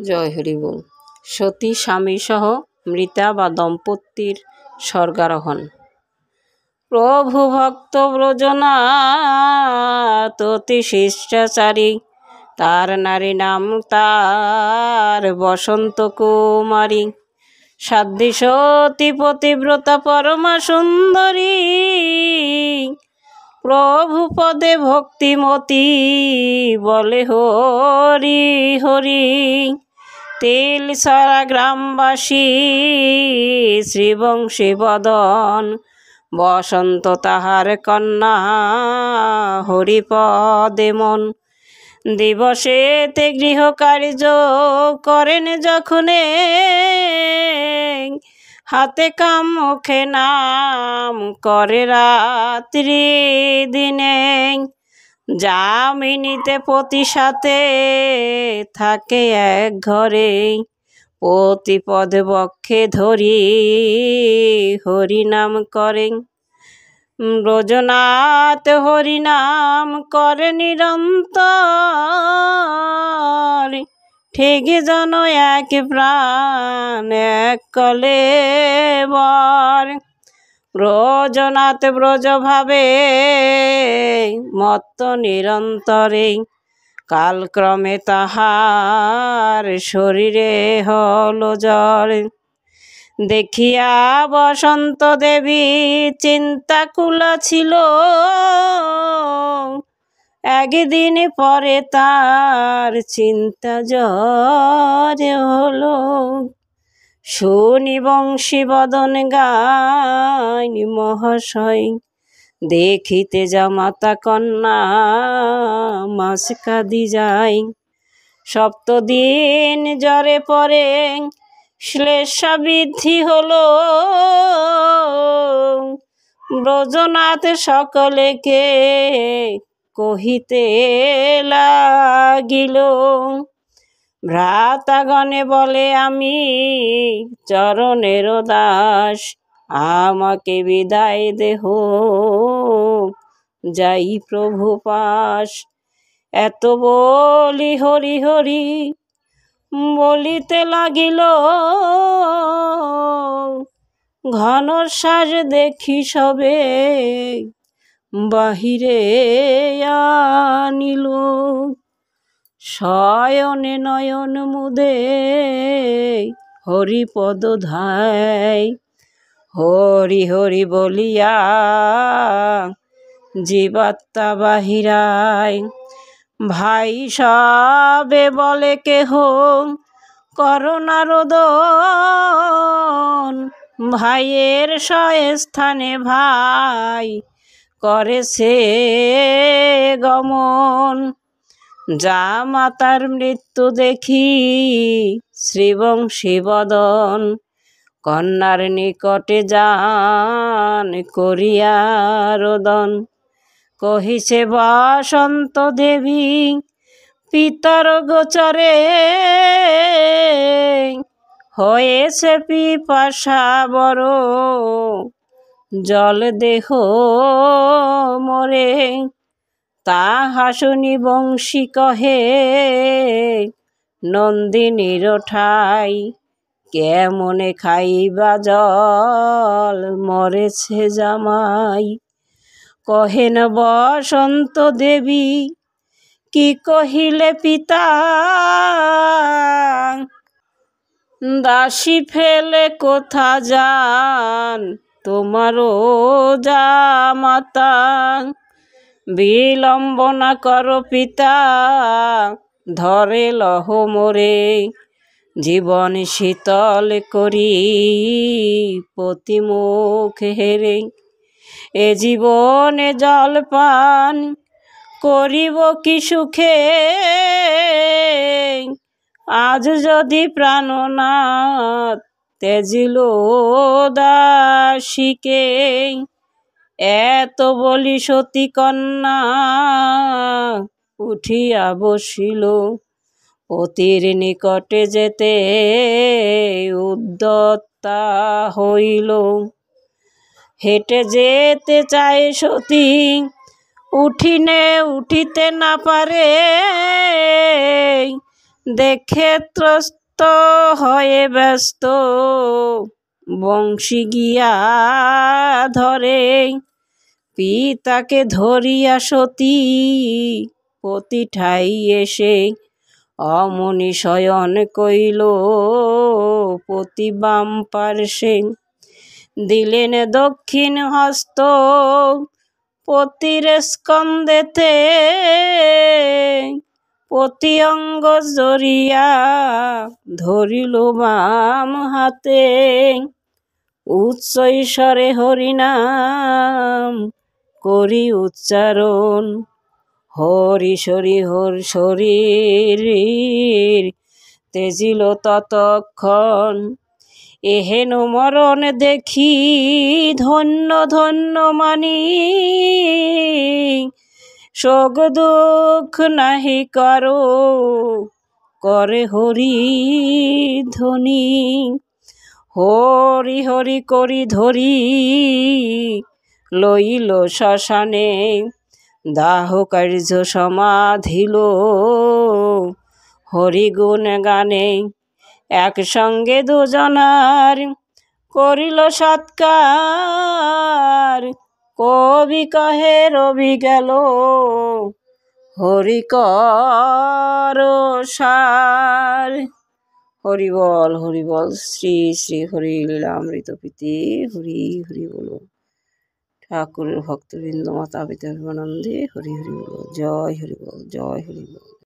জয় হরি বল। সতী স্বামীসহ মৃতা বা দম্পতির স্বর্গারোহণ। প্রভু ভক্ত ব্রজনাথ অতি শিষ্টাচারী, তার নারী নাম তার বসন্ত কুমারী। সাধ্বী সতী পতিব্রতা পরমা সুন্দরী, প্রভু পদে ভক্তিমতী বলে হরি হরি। তিলছড়া গ্রামবাসী শ্রীবংশী বদন, বসন্ত তাহার কন্যা হরিপদে মন। দিবসেতে গৃহকার্য করেন যখনে, হাতে কাম মুখে নাম করে রাত্রি দিনে। যামিনীতে পতি সাথে থাকে এক ঘরে, পতিপদ বক্ষে ধরি হরিনাম করেন। ব্রজনাথ হরিনাম করে নিরন্তর, ঠিক যেন এক প্রাণ এক কলেবর। ব্রজনাথ ব্রজভাবে মত্ত নিরন্তরে, কালক্রমে তাহার শরীরে হলো জ্বর। দেখিয়া বসন্ত দেবী চিন্তাকুলা ছিল, একদিন পরে তার চিন্তা জ্বরে হলো। শুনি বংশী বদন গান মহাশয়, দেখিতে জামাতা কন্যা মাস কাঁদি যায়। সপ্তদিন জ্বরে পরে শ্লেষা বৃদ্ধি হলো, ব্রজনাথ সকলেকে কহিতে লাগিল। ভ্রাতাগণে বলে আমি চরণের দাস, আমাকে বিদায় দেহ যাই প্রভু পাশ। এত বলি হরি হরি বলিতে লাগিল, ঘন শ্বাস দেখি সবে বাহিরে আনিল। শয়নে নয়ন মুদে হরিপদ ধায়, হরি হরি বলিয়া জীবাত্মা বাহিরায়। ভাই সবে বলে কেহ করোনা রোদন, ভাইয়ের স্থানে ভাই করেছে গমন। জামাতার মৃত্যু দেখি শ্রীবংশী বদন, কন্যার নিকটে যান করিয়া রোদন। কহিছে বসন্ত দেবী পিতার গোচরে, হয়েছে পিপাসা বড় জল দেহ মরে। তাহা শুনি বংশী কহে নন্দিনীর ঠাই, কেমনে খাইবা জল মরেছে জামাই। কহেন বসন্ত দেবী কি কহিলে পিতা, দাসী ফেলে কোথা যান তোমারও জামাতা। বিলম্ব না করো পিতা ধরে লহ মোরে, জীবন শীতল করি পতিমুখ হেরে। এ জীবনে জলপান করিব কি সুখে, আজ যদি প্রাণনাথ তেজিল দাসীকে। এত বলি সতী কন্যা উঠিয়া বসিল, পতির নিকটে যেতে উদ্যতা হইল। হেঁটে যেতে চায় সতী উঠিতে না পারে, দেখে ত্রস্ত হয়ে ব্যস্ত বংশী গিয়া ধরে পিতাকে ধরিয়া সতী পতি ঠাই এসে অমনি শয়ন কইল পতি বাম পার্শ্বে দিলেন দক্ষিণ হস্ত পতির স্কন্দেতে পতি অঙ্গ জড়িয়া ধরিল বাম হাতে উচ্চ ঈশ্বরে হরিনাম করি উচ্চারণ হরি শরী হর শরীর তেজিল ততক্ষণ এহেন মরণ দেখি ধন্য ধন্য মানি শোক দুঃখ নাহি করো করে হরি ধ্বনি হরি হরি করি ধরি লইল শ্মশানে দাহ কার্য সমাধিল হরিগুণ গানে একসঙ্গে দুজনার করিল সৎকার কবি কহে রবি গেল হরি কর সার। হরি বল শ্রী শ্রী হরি লীলামৃত প্রীতি হরি হরি বলো। ঠাকুরের ভক্তবৃন্দ মাতা পিতা প্রেমানন্দে হরি হরি বলো। জয় হরি বল, জয় হরি বল।